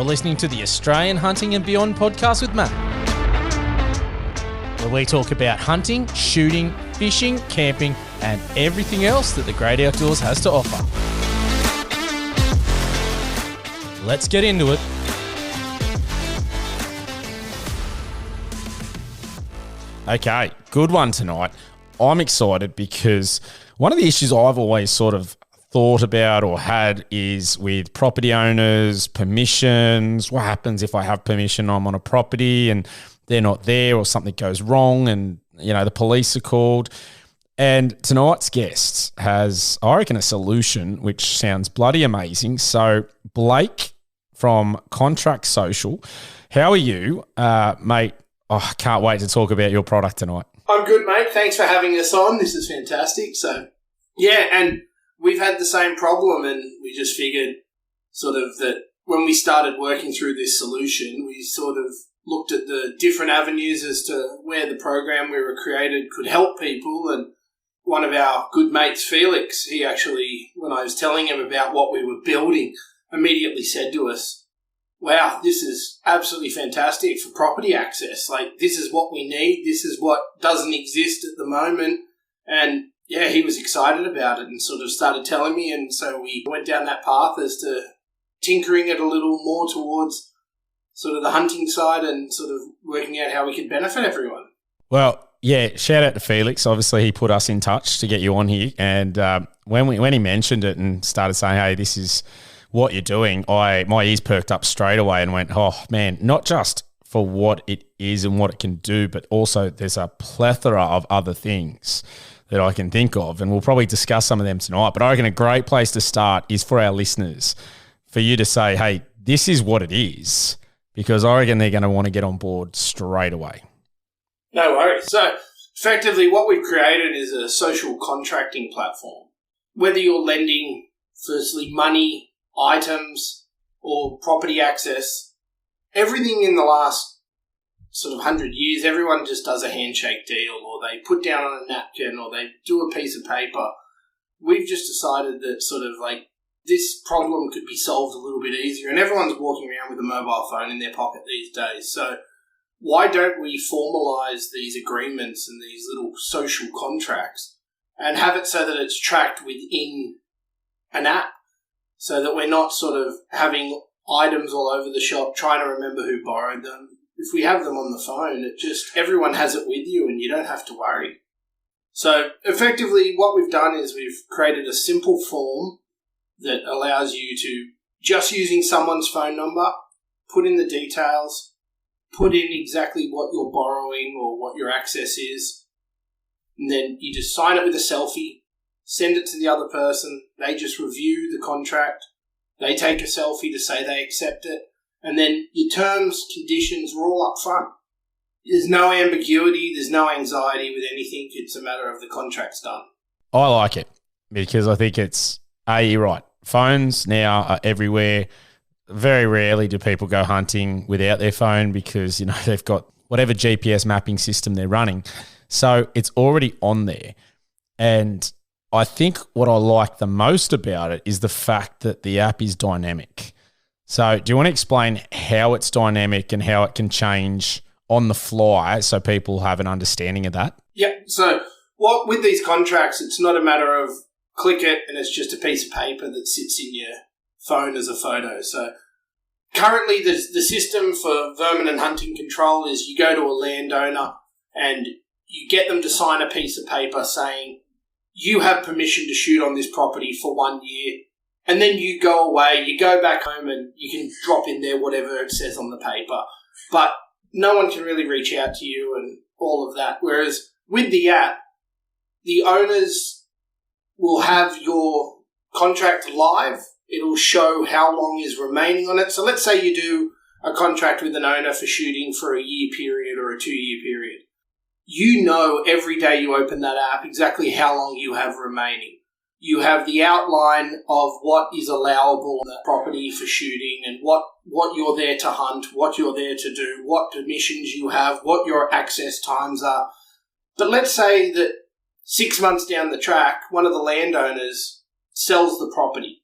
You're listening to the Australian Hunting and Beyond podcast with Matt, where we talk about hunting, shooting, fishing, camping, and everything else that the great outdoors has to offer. Let's get into it. Okay, good one tonight. I'm excited because one of the issues I've always sort of thought about or had is with property owners, permissions. What happens if I have permission, I'm on a property and they're not there, or something goes wrong and, the police are called. And tonight's guest has, I reckon, a solution which sounds bloody amazing. So Blake from Kontrak Social, how are you, mate? Oh, I can't wait to talk about your product tonight. I'm good, mate. Thanks for having us on. This is fantastic. So, yeah, and we've had the same problem, and we just figured sort of that when we started working through this solution, we sort of looked at the different avenues as to where the program we were created could help people. And one of our good mates, Felix, he actually, when I was telling him about what we were building, immediately said to us, wow, this is absolutely fantastic for property access. Like, this is what we need. This is what doesn't exist at the moment. And yeah, he was excited about it and sort of started telling me. And so we went down that path as to tinkering it a little more towards sort of the hunting side and sort of working out how we could benefit everyone. Well, yeah, shout out to Felix. Obviously, he put us in touch to get you on here. And when he mentioned it and started saying, hey, this is what you're doing, my ears perked up straight away and went, oh, man, not just for what it is and what it can do, but also there's a plethora of other things that I can think of, and we'll probably discuss some of them tonight. But I reckon a great place to start is for our listeners, for you to say, hey, this is what it is, because I reckon they're going to want to get on board straight away. No worries. So effectively what we've created is a social contracting platform. Whether you're lending, firstly, money, items, or property access, everything in the last sort of 100 years, everyone just does a handshake deal, or they put down on a napkin, or they do a piece of paper. We've just decided that sort of like this problem could be solved a little bit easier, and everyone's walking around with a mobile phone in their pocket these days. So why don't we formalise these agreements and these little social contracts and have it so that it's tracked within an app, so that we're not sort of having items all over the shop trying to remember who borrowed them. If we have them on the phone, everyone has it with you and you don't have to worry. So effectively what we've done is we've created a simple form that allows you to, just using someone's phone number, put in the details, put in exactly what you're borrowing or what your access is, and then you just sign it with a selfie, send it to the other person, they just review the contract, they take a selfie to say they accept it, and then your terms, conditions are all up front. There's no ambiguity, there's no anxiety with anything, it's a matter of the contract's done. I like it because I think it's, you're right, phones now are everywhere. Very rarely do people go hunting without their phone because, they've got whatever GPS mapping system they're running. So it's already on there. And I think what I like the most about it is the fact that the app is dynamic. So do you want to explain how it's dynamic and how it can change on the fly so people have an understanding of that? Yeah. So with these contracts, it's not a matter of click it and it's just a piece of paper that sits in your phone as a photo. So currently the system for vermin and hunting control is you go to a landowner and you get them to sign a piece of paper saying you have permission to shoot on this property for 1 year, and then you go away, you go back home and you can drop in there whatever it says on the paper. But no one can really reach out to you and all of that. Whereas with the app, the owners will have your contract live. It'll show how long is remaining on it. So let's say you do a contract with an owner for shooting for a year period or a 2-year period. You know every day you open that app exactly how long you have remaining. You have the outline of what is allowable on the property for shooting and what you're there to hunt, what you're there to do, what permissions you have, what your access times are. But let's say that 6 months down the track, one of the landowners sells the property.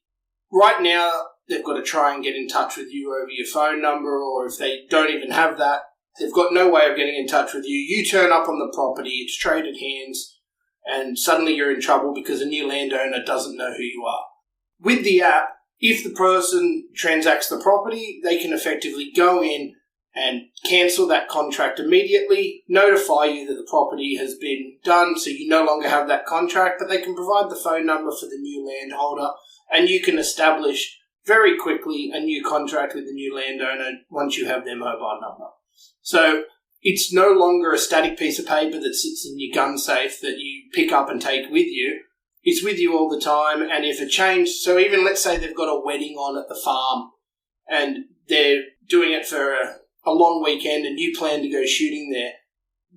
Right now, they've got to try and get in touch with you over your phone number, or if they don't even have that, they've got no way of getting in touch with you. You turn up on the property, it's traded hands, and suddenly you're in trouble because a new landowner doesn't know who you are. With the app, if the person transacts the property, they can effectively go in and cancel that contract immediately, notify you that the property has been done, so you no longer have that contract, but they can provide the phone number for the new landholder, and you can establish very quickly a new contract with the new landowner once you have their mobile number. So it's no longer a static piece of paper that sits in your gun safe that you pick up and take with you. It's with you all the time, and if a change, so even let's say they've got a wedding on at the farm and they're doing it for a long weekend and you plan to go shooting there,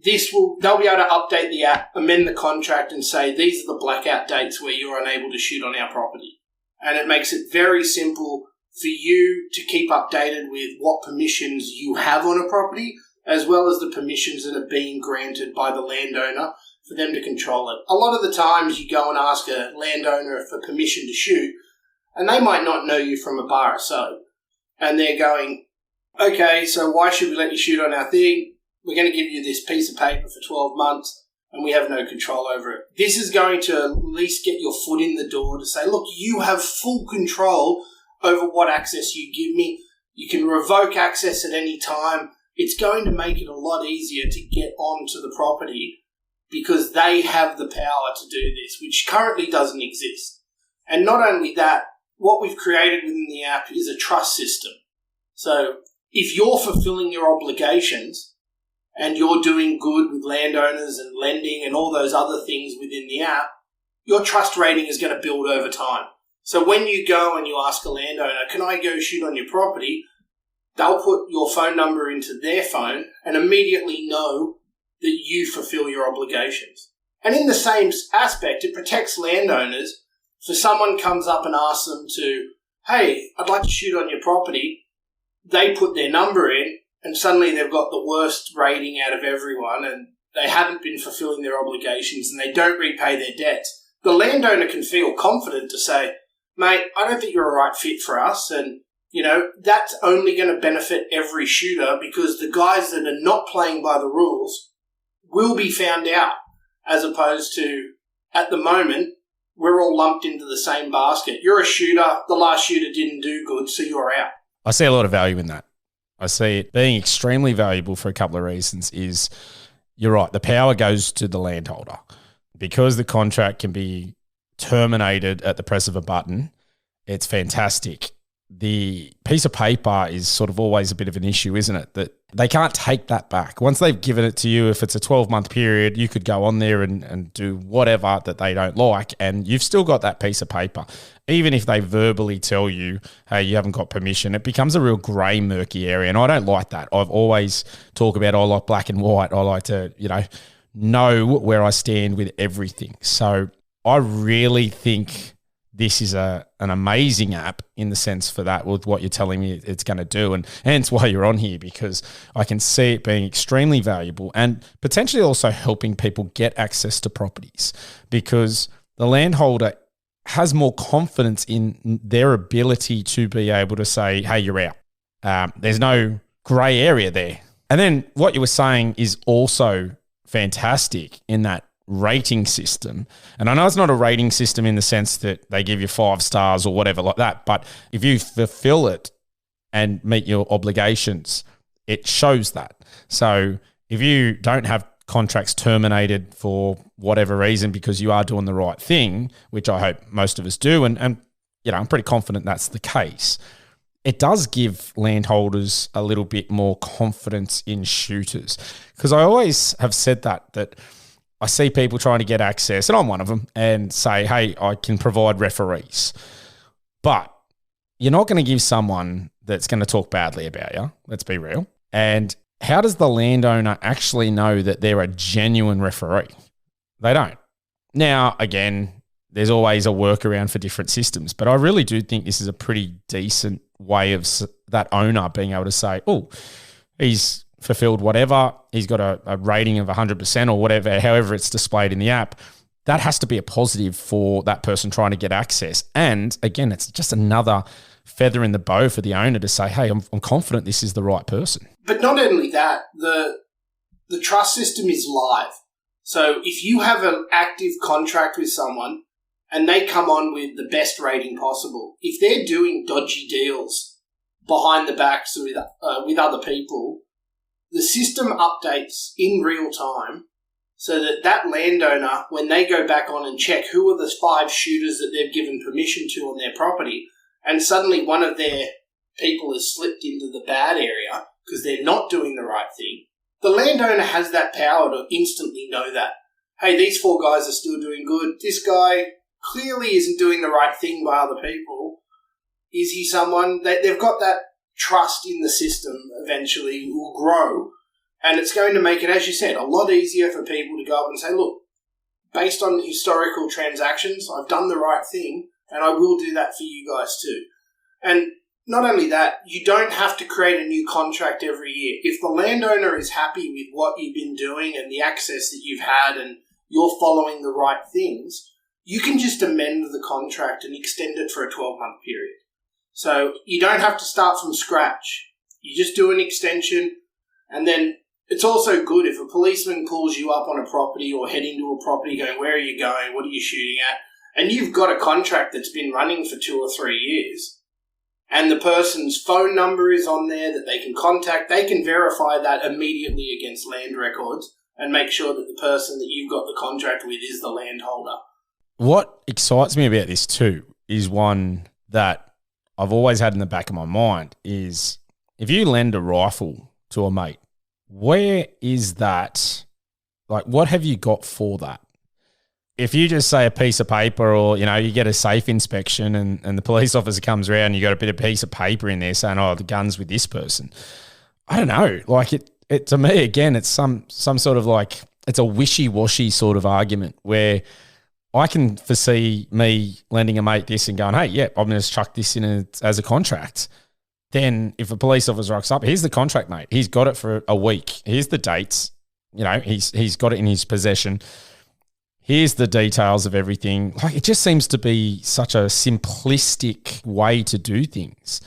they'll be able to update the app, amend the contract and say, these are the blackout dates where you're unable to shoot on our property. And it makes it very simple for you to keep updated with what permissions you have on a property, as well as the permissions that are being granted by the landowner for them to control it. A lot of the times you go and ask a landowner for permission to shoot, and they might not know you from a bar of soap. And they're going, okay, so why should we let you shoot on our thing? We're going to give you this piece of paper for 12 months, and we have no control over it. This is going to at least get your foot in the door to say, look, you have full control over what access you give me. You can revoke access at any time. It's going to make it a lot easier to get onto the property because they have the power to do this, which currently doesn't exist. And not only that, what we've created within the app is a trust system. So if you're fulfilling your obligations and you're doing good with landowners and lending and all those other things within the app, your trust rating is going to build over time. So when you go and you ask a landowner, can I go shoot on your property? They'll put your phone number into their phone and immediately know that you fulfill your obligations. And in the same aspect, it protects landowners. So someone comes up and asks them to, hey, I'd like to shoot on your property. They put their number in and suddenly they've got the worst rating out of everyone and they haven't been fulfilling their obligations and they don't repay their debts. The landowner can feel confident to say, mate, I don't think you're a right fit for us. And, that's only going to benefit every shooter because the guys that are not playing by the rules will be found out, as opposed to, at the moment, we're all lumped into the same basket. You're a shooter, the last shooter didn't do good, so you're out. I see a lot of value in that. I see it being extremely valuable for a couple of reasons is, you're right, the power goes to the landholder. Because the contract can be terminated at the press of a button, it's fantastic. The piece of paper is sort of always a bit of an issue, isn't it? That they can't take that back. Once they've given it to you, if it's a 12-month period, you could go on there and do whatever that they don't like, and you've still got that piece of paper. Even if they verbally tell you, hey, you haven't got permission, it becomes a real grey, murky area, and I don't like that. I've always talked about I like black and white. I like to, know where I stand with everything. So I really think this is an amazing app in the sense for that, with what you're telling me it's going to do. And hence why you're on here, because I can see it being extremely valuable and potentially also helping people get access to properties, because the landholder has more confidence in their ability to be able to say, hey, you're out. There's no grey area there. And then what you were saying is also fantastic in that rating system. And I know it's not a rating system in the sense that they give you 5 stars or whatever like that, but if you fulfill it and meet your obligations, it shows that. So if you don't have contracts terminated for whatever reason because you are doing the right thing, which I hope most of us do, and I'm pretty confident that's the case, it does give landholders a little bit more confidence in shooters. Because I always have said that I see people trying to get access, and I'm one of them, and say, hey, I can provide referees. But you're not going to give someone that's going to talk badly about you, let's be real. And how does the landowner actually know that they're a genuine referee? They don't. Now, again, there's always a workaround for different systems, but I really do think this is a pretty decent way of that owner being able to say, oh, he's fulfilled whatever, he's got a rating of 100% or whatever, however it's displayed in the app. That has to be a positive for that person trying to get access. And again, it's just another feather in the bow for the owner to say, hey, I'm confident this is the right person. But not only that, the trust system is live. So if you have an active contract with someone and they come on with the best rating possible, if they're doing dodgy deals behind the backs with other people, the system updates in real time so that landowner, when they go back on and check who are the 5 shooters that they've given permission to on their property, and suddenly one of their people has slipped into the bad area because they're not doing the right thing, the landowner has that power to instantly know that, hey, these 4 guys are still doing good. This guy clearly isn't doing the right thing by other people. Is he someone that they've got that trust in the system eventually will grow, and it's going to make it, as you said, a lot easier for people to go up and say, look, based on historical transactions, I've done the right thing and I will do that for you guys too. And not only that, you don't have to create a new contract every year. If the landowner is happy with what you've been doing and the access that you've had and you're following the right things, you can just amend the contract and extend it for a 12-month period. So you don't have to start from scratch. You just do an extension, and then it's also good if a policeman pulls you up on a property or head into a property going, where are you going? What are you shooting at? And you've got a contract that's been running for 2 or 3 years, and the person's phone number is on there that they can contact. They can verify that immediately against land records and make sure that the person that you've got the contract with is the landholder. What excites me about this too is one that I've always had in the back of my mind is if you lend a rifle to a mate, where is that? Like, what have you got for that? If you just say a piece of paper or, you get a safe inspection and the police officer comes around and you got a bit of piece of paper in there saying, oh, the gun's with this person. I don't know. Like it to me, again, it's some sort of like, it's a wishy-washy sort of argument where I can foresee me lending a mate this and going, hey, yeah, I'm going to chuck this in as a contract. Then if a police officer rocks up, here's the contract, mate. He's got it for a week. Here's the dates. He's got it in his possession. Here's the details of everything. Like, it just seems to be such a simplistic way to do things,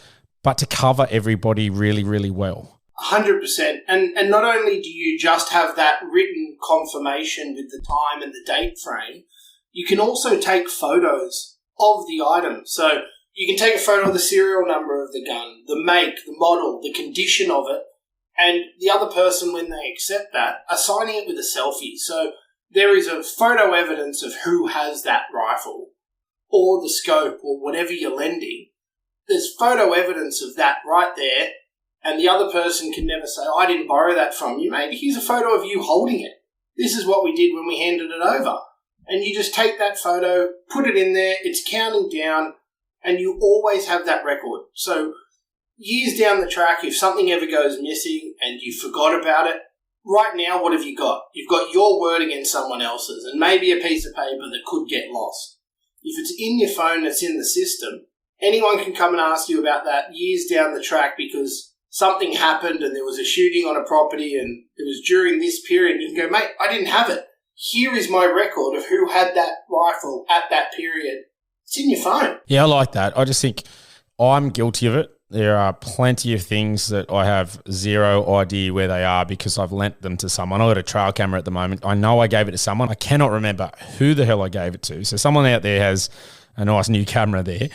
but to cover everybody really, really well. 100%. And not only do you just have that written confirmation with the time and the date frame, you can also take photos of the item. So you can take a photo of the serial number of the gun, the make, the model, the condition of it, and the other person, when they accept that, are signing it with a selfie. So there is a photo evidence of who has that rifle or the scope or whatever you're lending. There's photo evidence of that right there, and the other person can never say, I didn't borrow that from you, mate. Here's a photo of you holding it. This is what we did when we handed it over. And you just take that photo, put it in there, it's counting down, and you always have that record. So years down the track, if something ever goes missing and you forgot about it, right now, what have you got? You've got your word against someone else's and maybe a piece of paper that could get lost. If it's in your phone, it's in the system, anyone can come and ask you about that years down the track because something happened and there was a shooting on a property and it was during this period. You can go, mate, I didn't have it. Here is my record of who had that rifle at that period. It's in your phone. Yeah, I like that. I just think I'm guilty of it. There are plenty of things that I have zero idea where they are because I've lent them to someone. I've got a trail camera at the moment. I know I gave it to someone. I cannot remember who the hell I gave it to. So someone out there has a nice new camera there.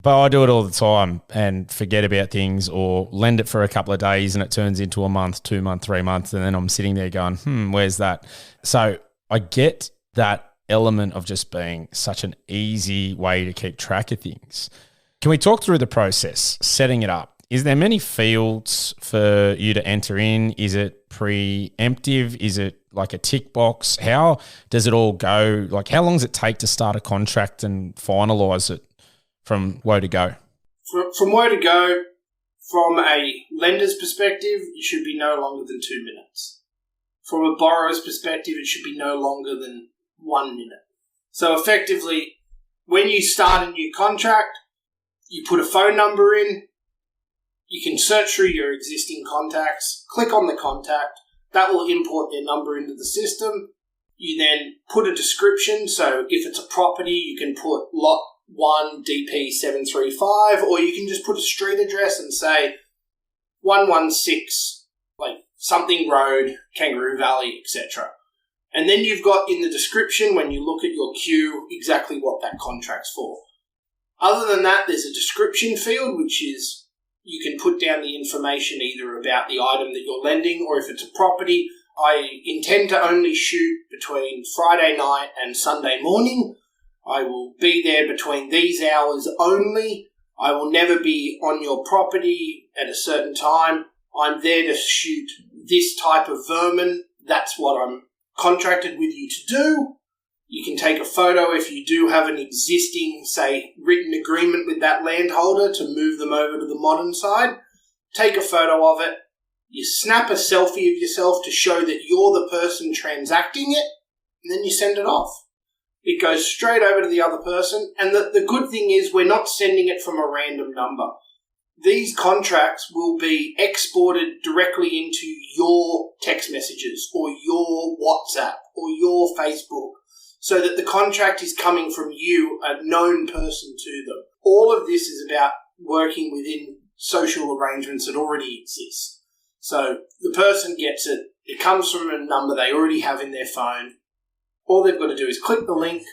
But I do it all the time and forget about things or lend it for a couple of days and it turns into a month, 2 months, 3 months. And then I'm sitting there going, where's that? So I get that element of just being such an easy way to keep track of things. Can we talk through the process, setting it up? Is there many fields for you to enter in? Is it preemptive? Is it like a tick box? How does it all go? Like, how long does it take to start a contract and finalise it from where to go? From where to go, from a lender's perspective, it should be no longer than 2 minutes. From a borrower's perspective, it should be no longer than 1 minute. So effectively, when you start a new contract, you put a phone number in, you can search through your existing contacts, click on the contact, that will import their number into the system. You then put a description, so if it's a property, you can put lot, 1DP735, or you can just put a street address and say 116, like something road, Kangaroo Valley, etc. And then you've got in the description, when you look at your queue, exactly what that contract's for. Other than that, there's a description field, which is you can put down the information either about the item that you're lending, or if it's a property. I intend to only shoot between Friday night and Sunday morning. I will be there between these hours only. I will never be on your property at a certain time. I'm there to shoot this type of vermin. That's what I'm contracted with you to do. You can take a photo if you do have an existing, say, written agreement with that landholder to move them over to the modern side. Take a photo of it. You snap a selfie of yourself to show that you're the person transacting it, and then you send it off. It goes straight over to the other person, and the good thing is we're not sending it from a random number. These contracts will be exported directly into your text messages or your WhatsApp or your Facebook, so that the contract is coming from you, a known person to them. All of this is about working within social arrangements that already exist. So the person gets it. It comes from a number they already have in their phone. All they've got to do is click the link,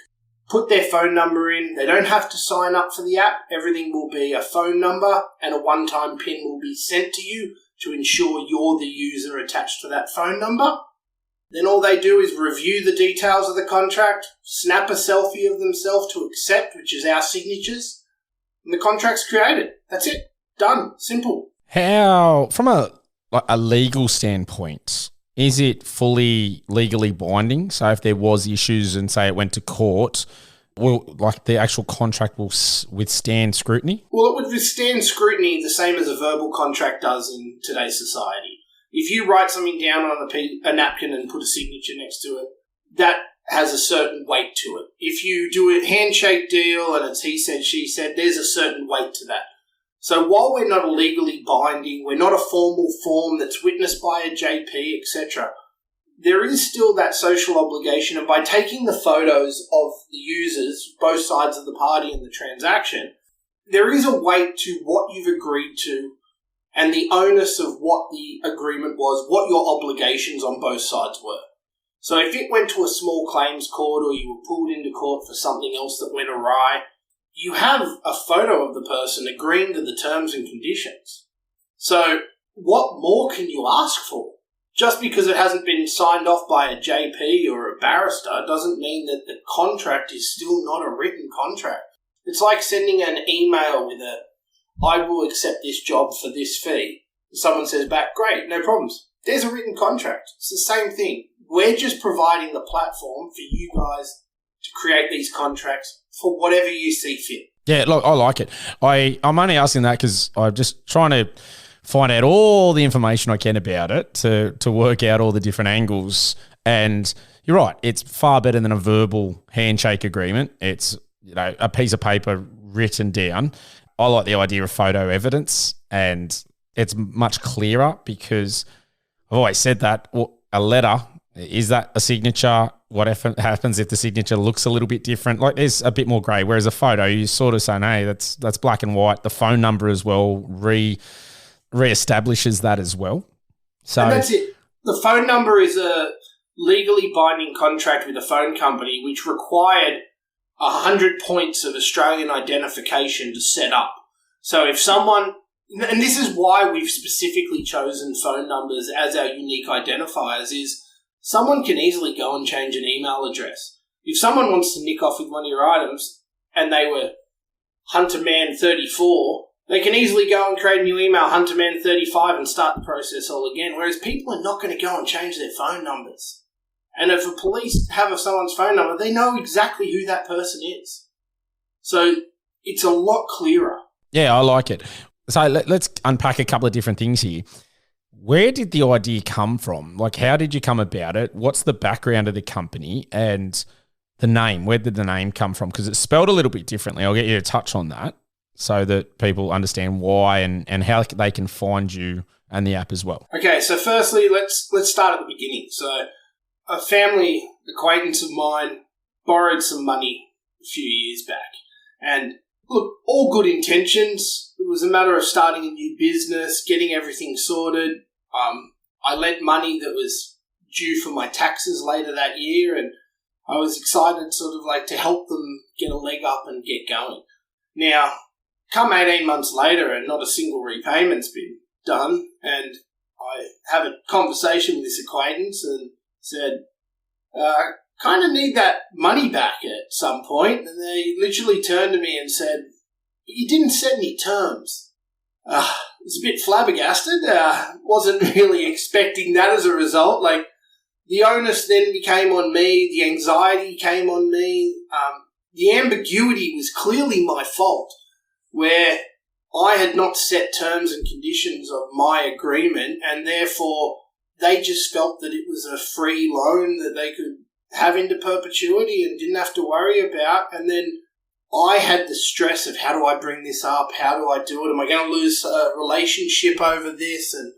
put their phone number in. They don't have to sign up for the app. Everything will be a phone number, and a one-time PIN will be sent to you to ensure you're the user attached to that phone number. Then all they do is review the details of the contract, snap a selfie of themselves to accept, which is our signatures, and the contract's created. That's it. Done. Simple. How, from a legal standpoint, is it fully legally binding? So if there was issues and say it went to court, will the actual contract will withstand scrutiny? Well, it would withstand scrutiny the same as a verbal contract does in today's society. If you write something down on a napkin and put a signature next to it, that has a certain weight to it. If you do a handshake deal and it's he said, she said, there's a certain weight to that. So while we're not legally binding, we're not a formal form that's witnessed by a JP, etc., there is still that social obligation, and by taking the photos of the users, both sides of the party in the transaction, there is a weight to what you've agreed to and the onus of what the agreement was, what your obligations on both sides were. So if it went to a small claims court or you were pulled into court for something else that went awry, you have a photo of the person agreeing to the terms and conditions. So what more can you ask for? Just because it hasn't been signed off by a JP or a barrister doesn't mean that the contract is still not a written contract. It's like sending an email with I will accept this job for this fee. Someone says back, great, no problems. There's a written contract. It's the same thing. We're just providing the platform for you guys to create these contracts for whatever you see fit. Yeah, look, I like it. I'm only asking that because I'm just trying to find out all the information I can about it to work out all the different angles. And you're right, it's far better than a verbal handshake agreement. It's a piece of paper written down. I like the idea of photo evidence, and it's much clearer because I've always said that a letter, is that a signature? What happens if the signature looks a little bit different? Like there's a bit more grey, whereas a photo, you sort of saying, hey, that's black and white. The phone number as well re-establishes that as well. So and that's it. The phone number is a legally binding contract with a phone company which required 100 points of Australian identification to set up. So if someone, and this is why we've specifically chosen phone numbers as our unique identifiers, is someone can easily go and change an email address. If someone wants to nick off with one of your items and they were HunterMan34, they can easily go and create a new email, HunterMan35, and start the process all again, whereas people are not going to go and change their phone numbers. And if the police have someone's phone number, they know exactly who that person is. So it's a lot clearer. Yeah, I like it. So let's unpack a couple of different things here. Where did the idea come from? Like, how did you come about it? What's the background of the company and the name? Where did the name come from? Because it's spelled a little bit differently. I'll get you to touch on that so that people understand why and how they can find you and the app as well. Okay, so firstly, let's start at the beginning. So a family acquaintance of mine borrowed some money a few years back, And look, all good intentions. It was a matter of starting a new business, getting everything sorted. I lent money that was due for my taxes later that year, and I was excited sort of like to help them get a leg up and get going. Now, come 18 months later and not a single repayment's been done, and I have a conversation with this acquaintance and said, kind of need that money back at some point. And they literally turned to me and said, but you didn't set any terms. I was a bit flabbergasted. Wasn't really expecting that as a result. Like, the onus then became on me. The anxiety came on me. The ambiguity was clearly my fault, where I had not set terms and conditions of my agreement, and therefore they just felt that it was a free loan that they could have into perpetuity and didn't have to worry about. And then I had the stress of, how do I bring this up? How do I do it? Am I going to lose a relationship over this? And,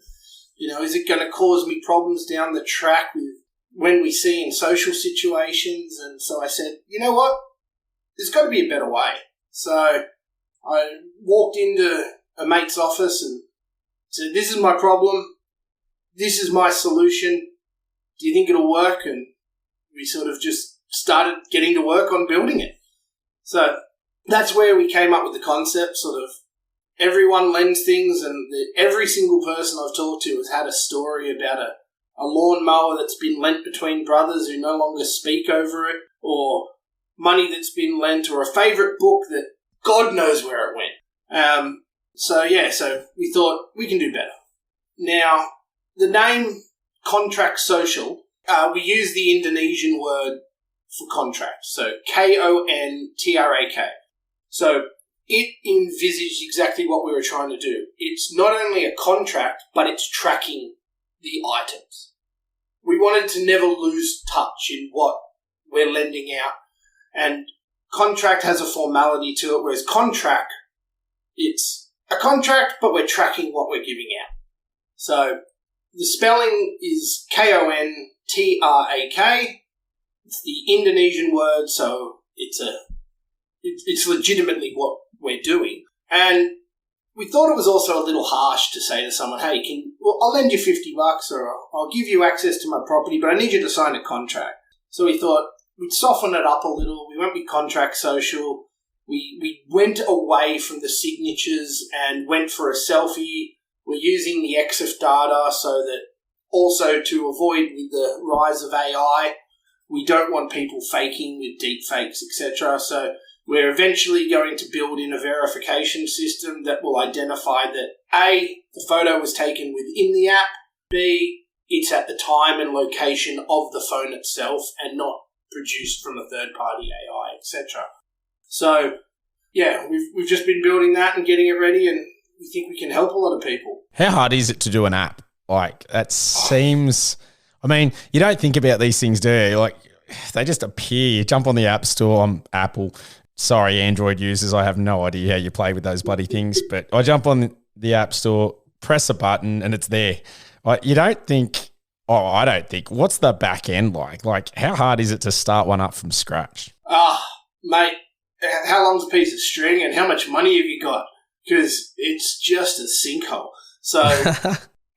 is it going to cause me problems down the track with when we see in social situations? And so I said, you know what? There's got to be a better way. So I walked into a mate's office and said, this is my problem. This is my solution. Do you think it'll work? And we sort of just started getting to work on building it. So that's where we came up with the concept. Sort of everyone lends things, and every single person I've talked to has had a story about a lawnmower that's been lent between brothers who no longer speak over it, or money that's been lent, or a favourite book that God knows where it went. So we thought we can do better. Now, the name Kontrak Social, we use the Indonesian word for contract, so Kontrak. So it envisaged exactly what we were trying to do. It's not only a contract, but it's tracking the items. We wanted to never lose touch in what we're lending out, and contract has a formality to it, whereas Kontrak, it's a contract, but we're tracking what we're giving out. So the spelling is Kontrak. It's the Indonesian word, so it's legitimately what we're doing. And we thought it was also a little harsh to say to someone, hey, I'll lend you $50 or I'll give you access to my property, but I need you to sign a contract. So we thought we'd soften it up a little. We went with Kontrak Social. We went away from the signatures and went for a selfie. We're using the EXIF data so that also to avoid with the rise of AI, we don't want people faking with deep fakes, etc. So we're eventually going to build in a verification system that will identify that A, the photo was taken within the app, B, it's at the time and location of the phone itself and not produced from a third-party AI, etc. So, yeah, we've just been building that and getting it ready, and we think we can help a lot of people. How hard is it to do an app? Like, that seems... I mean, you don't think about these things, do you? Like, they just appear. You jump on the App Store. I'm Apple. Sorry, Android users. I have no idea how you play with those bloody things. But I jump on the App Store, press a button, and it's there. You don't think... Oh, I don't think. What's the back end like? Like, how hard is it to start one up from scratch? Mate, how long's a piece of string and how much money have you got? Because it's just a sinkhole. So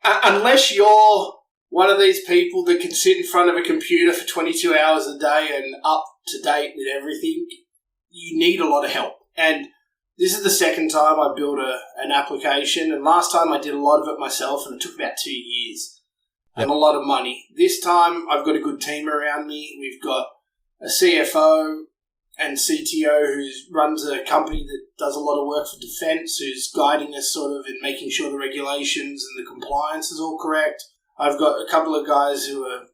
unless you're one of these people that can sit in front of a computer for 22 hours a day and up to date with everything, you need a lot of help. And this is the second time I built an application, and last time I did a lot of it myself, and it took about 2 years and a lot of money. This time I've got a good team around me. We've got a CFO and CTO who runs a company that does a lot of work for defence, who's guiding us sort of in making sure the regulations and the compliance is all correct. I've got a couple of guys who are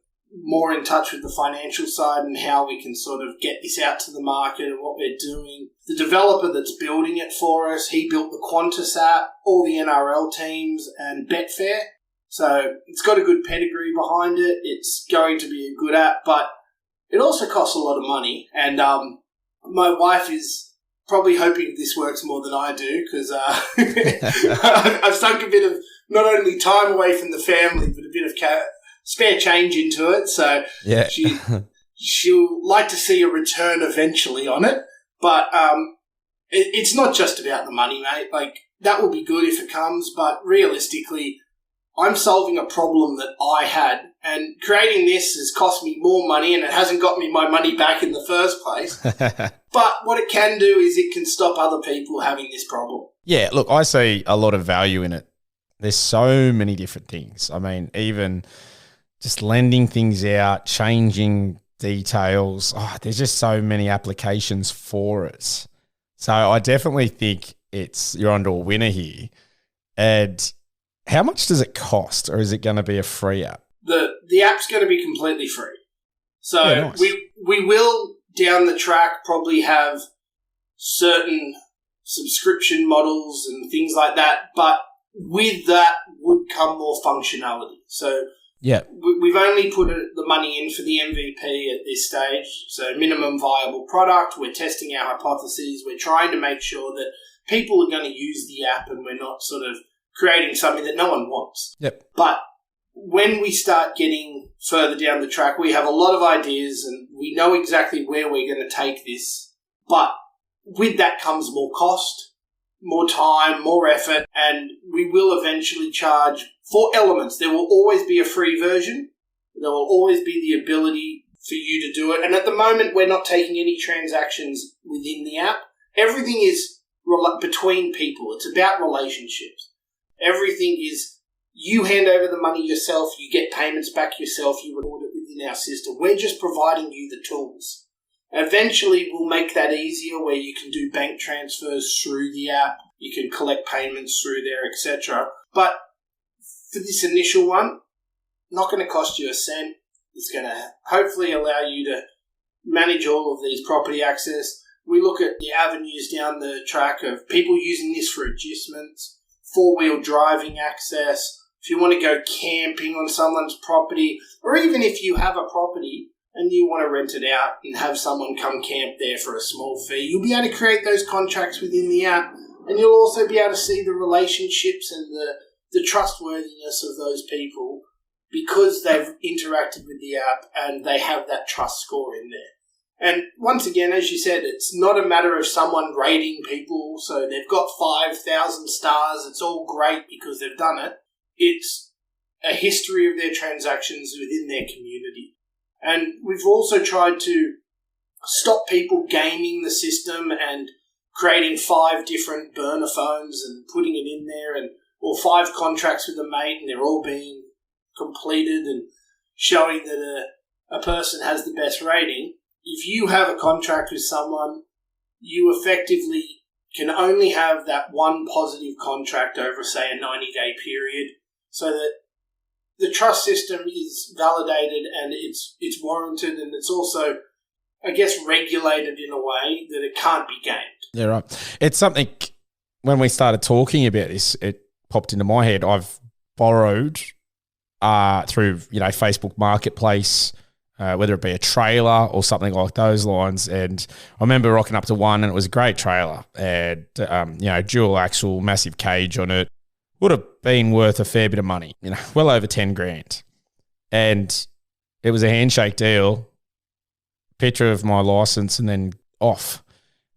more in touch with the financial side and how we can sort of get this out to the market and what we're doing. The developer that's building it for us, he built the Qantas app, all the NRL teams and Betfair. So it's got a good pedigree behind it. It's going to be a good app, but it also costs a lot of money. And my wife is probably hoping this works more than I do because I've sunk a bit of not only time away from the family, but a bit of spare change into it. So yeah. she'll like to see a return eventually on it. But it's not just about the money, mate. Like, that will be good if it comes, but realistically, I'm solving a problem that I had, and creating this has cost me more money, and it hasn't got me my money back in the first place. But what it can do is it can stop other people having this problem. Yeah, look, I see a lot of value in it. There's so many different things. I mean, even just lending things out, changing details. Oh, there's just so many applications for it. So I definitely think you're onto a winner here. And how much does it cost, or is it going to be a free app? The app's going to be completely free. So yeah, nice. we will down the track probably have certain subscription models and things like that, but with that would come more functionality. So yeah, we've only put the money in for the MVP at this stage. So minimum viable product. We're testing our hypotheses. We're trying to make sure that people are going to use the app, and we're not sort of creating something that no one wants. Yep. But when we start getting further down the track, we have a lot of ideas and we know exactly where we're going to take this. But with that comes more cost, more time, more effort, and we will eventually charge for elements. There will always be a free version. There will always be the ability for you to do it. And at the moment, we're not taking any transactions within the app. Everything is between people. It's about relationships. Everything is, you hand over the money yourself, you get payments back yourself, you record it within our system. We're just providing you the tools. Eventually, we'll make that easier where you can do bank transfers through the app, you can collect payments through there, etc. But for this initial one, not going to cost you a cent. It's going to hopefully allow you to manage all of these property access. We look at the avenues down the track of people using this for adjustments, four-wheel driving access, if you want to go camping on someone's property, or even if you have a property and you want to rent it out and have someone come camp there for a small fee, you'll be able to create those contracts within the app, and you'll also be able to see the relationships and the trustworthiness of those people because they've interacted with the app and they have that trust score in there. And once again, as you said, it's not a matter of someone rating people, so they've got 5,000 stars, it's all great because they've done it. It's a history of their transactions within their community. And we've also tried to stop people gaming the system and creating 5 different burner phones and putting it in there, or 5 contracts with a mate, and they're all being completed and showing that a person has the best rating. If you have a contract with someone, you effectively can only have that one positive contract over, say, a 90-day period, so that the trust system is validated and it's warranted, and it's also, I guess, regulated in a way that it can't be gamed. Yeah, right. It's something, when we started talking about this, it popped into my head. I've borrowed through, Facebook Marketplace, whether it be a trailer or something like those lines. And I remember rocking up to one, and it was a great trailer. And, dual axle, massive cage on it. Would have been worth a fair bit of money, well over 10 grand. And it was a handshake deal, picture of my license, and then off.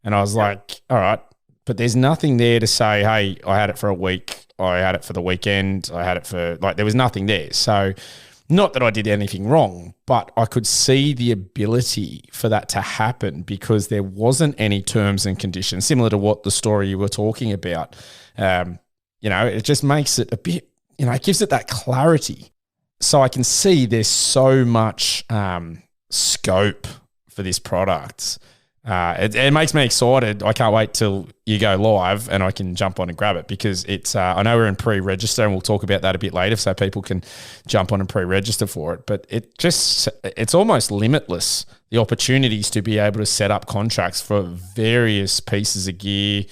And I was like, all right, but there's nothing there to say, hey, I had it for a week, I had it for the weekend, I had it for, there was nothing there. So not that I did anything wrong, but I could see the ability for that to happen because there wasn't any terms and conditions, similar to what the story you were talking about. It just makes it a bit, it gives it that clarity. So I can see there's so much scope for this product. It makes me excited. I can't wait till you go live and I can jump on and grab it because it's, I know we're in pre-register and we'll talk about that a bit later so people can jump on and pre-register for it. But it's almost limitless, the opportunities to be able to set up contracts for various pieces of gear,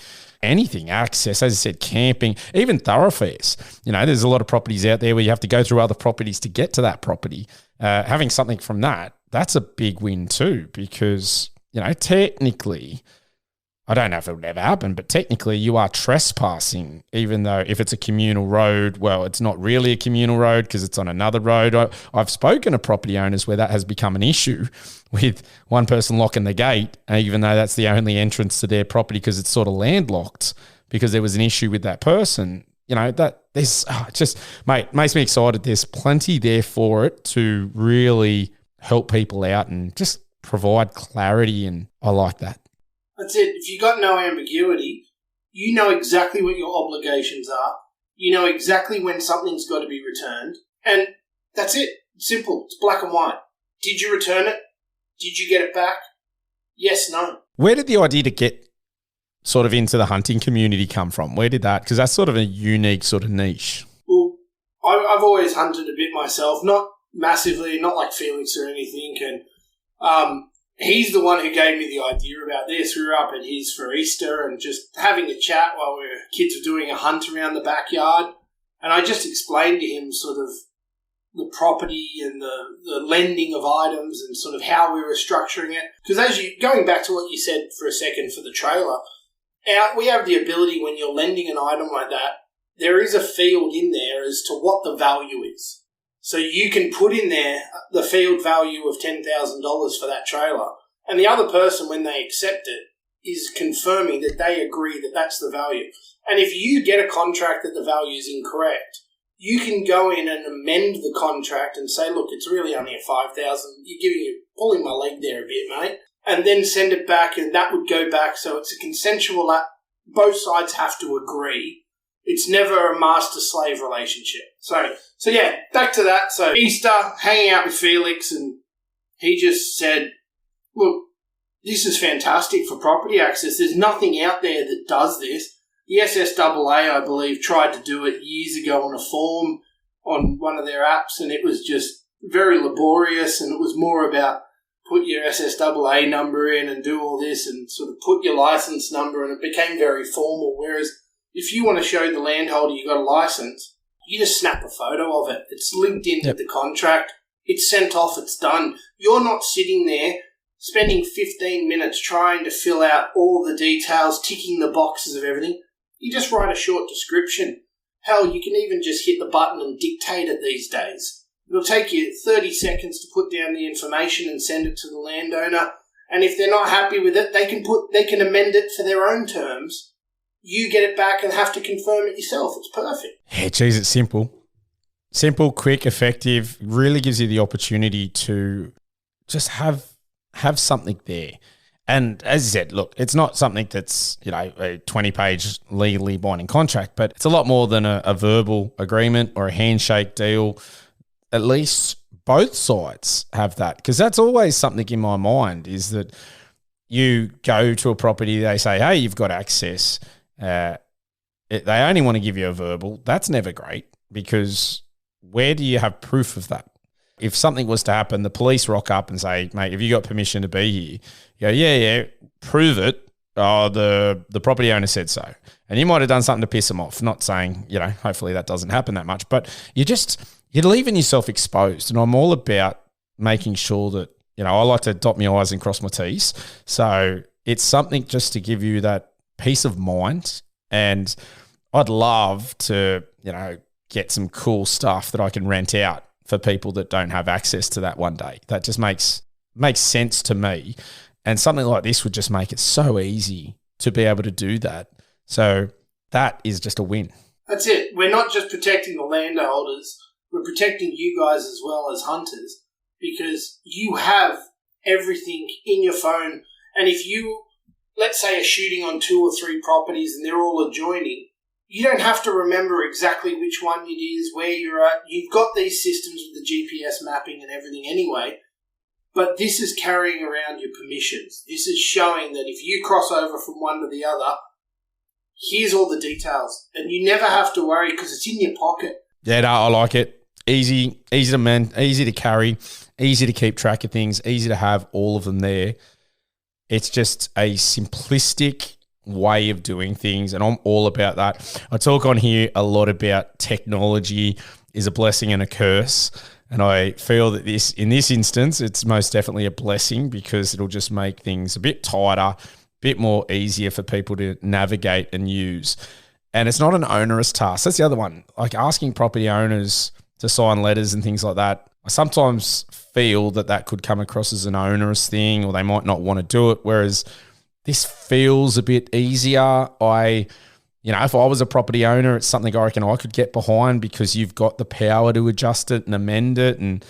anything, access, as I said, camping, even thoroughfares. There's a lot of properties out there where you have to go through other properties to get to that property. Having something from that's a big win too because, technically I don't know if it would ever happen, but technically you are trespassing, even though if it's a communal road, well, it's not really a communal road because it's on another road. I've spoken to property owners where that has become an issue with one person locking the gate, even though that's the only entrance to their property because it's sort of landlocked because there was an issue with that person. You know, that there's just, mate, makes me excited. There's plenty there for it to really help people out and just provide clarity, and I like that. That's it. If you got no ambiguity, you know exactly what your obligations are. You know exactly when something's got to be returned. And that's it. It's simple. It's black and white. Did you return it? Did you get it back? Yes, no. Where did the idea to get sort of into the hunting community come from? Where did that? Because that's sort of a unique sort of niche. Well, I've always hunted a bit myself. Not massively, not like Felix or anything. And he's the one who gave me the idea about this. We were up at his for Easter and just having a chat while kids were doing a hunt around the backyard. And I just explained to him sort of the property and the lending of items and sort of how we were structuring it. Because going back to what you said for a second for the trailer, we have the ability when you're lending an item like that, there is a field in there as to what the value is. So you can put in there the field value of $10,000 for that trailer. And the other person, when they accept it, is confirming that they agree that that's the value. And if you get a contract that the value is incorrect, you can go in and amend the contract and say, look, it's really only a $5,000. You're pulling my leg there a bit, mate. And then send it back, and that would go back. So it's a consensual act. Both sides have to agree. It's never a master-slave relationship. So yeah, back to that. So Easter, hanging out with Felix, and he just said, look, this is fantastic for property access. There's nothing out there that does this. The SSAA, I believe, tried to do it years ago on a form on one of their apps, and it was just very laborious, and it was more about put your SSAA number in and do all this and sort of put your license number, and it became very formal, whereas if you want to show the landholder you got a license, you just snap a photo of it. It's linked into the contract. It's sent off. It's done. You're not sitting there spending 15 minutes trying to fill out all the details, ticking the boxes of everything. You just write a short description. Hell, you can even just hit the button and dictate it these days. It'll take you 30 seconds to put down the information and send it to the landowner. And if they're not happy with it, they can amend it for their own terms. You get it back and have to confirm it yourself. It's perfect. Yeah, geez, it's simple. Simple, quick, effective. Really gives you the opportunity to just have something there. And as you said, look, it's not something that's, a 20-page legally binding contract, but it's a lot more than a verbal agreement or a handshake deal. At least both sides have that, because that's always something in my mind is that you go to a property, they say, hey, you've got access. They only want to give you a verbal. That's never great, because where do you have proof of that? If something was to happen, the police rock up and say, mate, have you got permission to be here? You go, yeah, prove it. Oh, the property owner said so. And you might have done something to piss them off, not saying, hopefully that doesn't happen that much, but you're leaving yourself exposed. And I'm all about making sure that, I like to dot my I's and cross my T's. So it's something just to give you that peace of mind. And I'd love to, get some cool stuff that I can rent out for people that don't have access to that one day. That just makes sense to me. And something like this would just make it so easy to be able to do that. So that is just a win. That's it. We're not just protecting the landholders, we're protecting you guys as well as hunters, because you have everything in your phone. And if you, let's say, are shooting on 2 or 3 properties and they're all adjoining, you don't have to remember exactly which one it is, where you're at. You've got these systems with the GPS mapping and everything anyway, but this is carrying around your permissions. This is showing that if you cross over from one to the other, here's all the details. And you never have to worry because it's in your pocket. Yeah, no, I like it. Easy to mend, easy to carry, easy to keep track of things, easy to have all of them there. It's just a simplistic way of doing things, and I'm all about that. I talk on here a lot about technology is a blessing and a curse, and I feel that in this instance, it's most definitely a blessing, because it'll just make things a bit tighter, bit more easier for people to navigate and use. And it's not an onerous task. That's the other one. Like asking property owners to sign letters and things like that, I sometimes feel that could come across as an onerous thing, or they might not want to do it. Whereas this feels a bit easier. If I was a property owner, it's something I reckon I could get behind because you've got the power to adjust it and amend it. And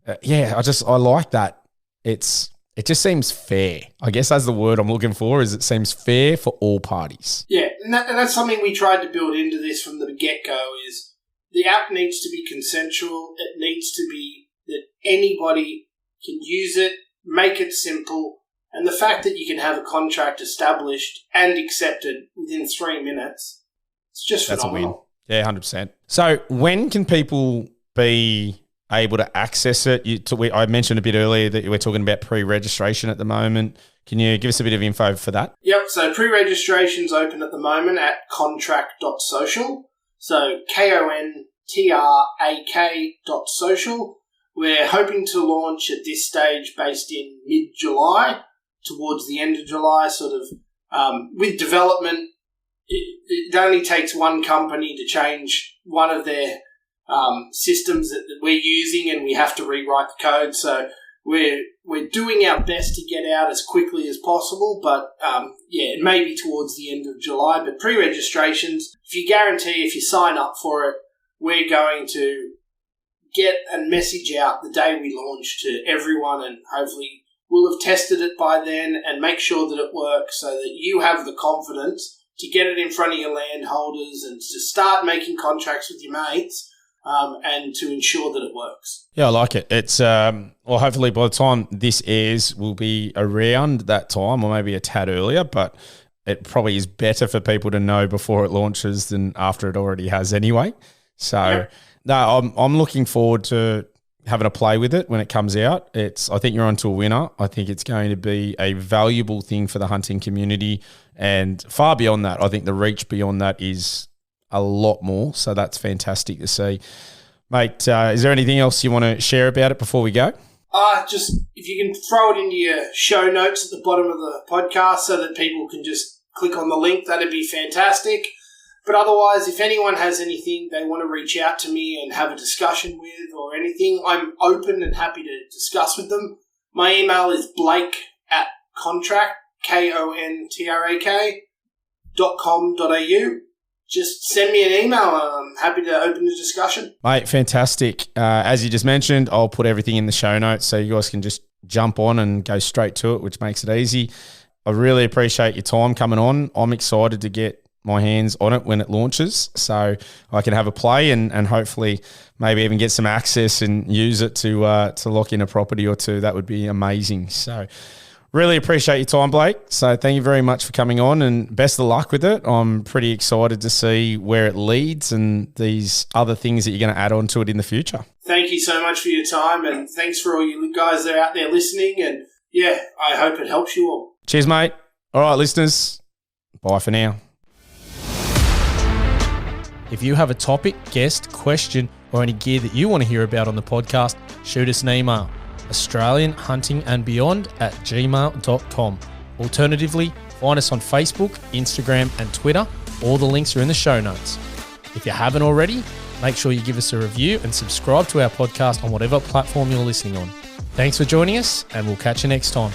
I like that. It just seems fair. I guess that's the word I'm looking for, is it seems fair for all parties. Yeah, and that's something we tried to build into this from the get-go is the app needs to be consensual. It needs to be that anybody can use it, make it simple, and the fact that you can have a contract established and accepted within 3 minutes, it's just phenomenal. That's a win. Yeah, 100%. So when can people be able to access it? I mentioned a bit earlier that we're talking about pre-registration at the moment. Can you give us a bit of info for that? Yep, so pre-registration's open at the moment at kontrak.social. So kontrak.social. We're hoping to launch at this stage based in mid-July, towards the end of July, sort of. With development, it only takes one company to change one of their systems that we're using, and we have to rewrite the code. So we're doing our best to get out as quickly as possible, but it may be towards the end of July. But pre-registrations, if you sign up for it, we're going to get a message out the day we launch to everyone, and hopefully we'll have tested it by then and make sure that it works so that you have the confidence to get it in front of your landholders and to start making contracts with your mates. And to ensure that it works. Yeah, I like it. It's hopefully by the time this airs, we'll be around that time, or maybe a tad earlier. But it probably is better for people to know before it launches than after it already has anyway. So I'm looking forward to having a play with it when it comes out. I think you're onto a winner. I think it's going to be a valuable thing for the hunting community, and far beyond that, I think the reach beyond that is a lot more. So that's fantastic to see. Mate, is there anything else you want to share about it before we go? Just if you can throw it into your show notes at the bottom of the podcast so that people can just click on the link, that'd be fantastic. But otherwise, if anyone has anything they want to reach out to me and have a discussion with or anything, I'm open and happy to discuss with them. My email is blake@kontrak, kontrak.com.au. Just send me an email and I'm happy to open the discussion. Mate, fantastic. As you just mentioned, I'll put everything in the show notes so you guys can just jump on and go straight to it, which makes it easy. I really appreciate your time coming on. I'm excited to get my hands on it when it launches so I can have a play and hopefully maybe even get some access and use it to lock in a property or two. That would be amazing. So really appreciate your time, Blake. So thank you very much for coming on and best of luck with it. I'm pretty excited to see where it leads and these other things that you're going to add on to it in the future. Thank you so much for your time, and thanks for all you guys that are out there listening. And I hope it helps you all. Cheers, mate. All right, listeners. Bye for now. If you have a topic, guest, question, or any gear that you want to hear about on the podcast, shoot us an email. AustralianHuntingandBeyond@gmail.com. Alternatively, find us on Facebook, Instagram, and Twitter. All the links are in the show notes. If you haven't already, make sure you give us a review and subscribe to our podcast on whatever platform you're listening on. Thanks for joining us, and we'll catch you next time.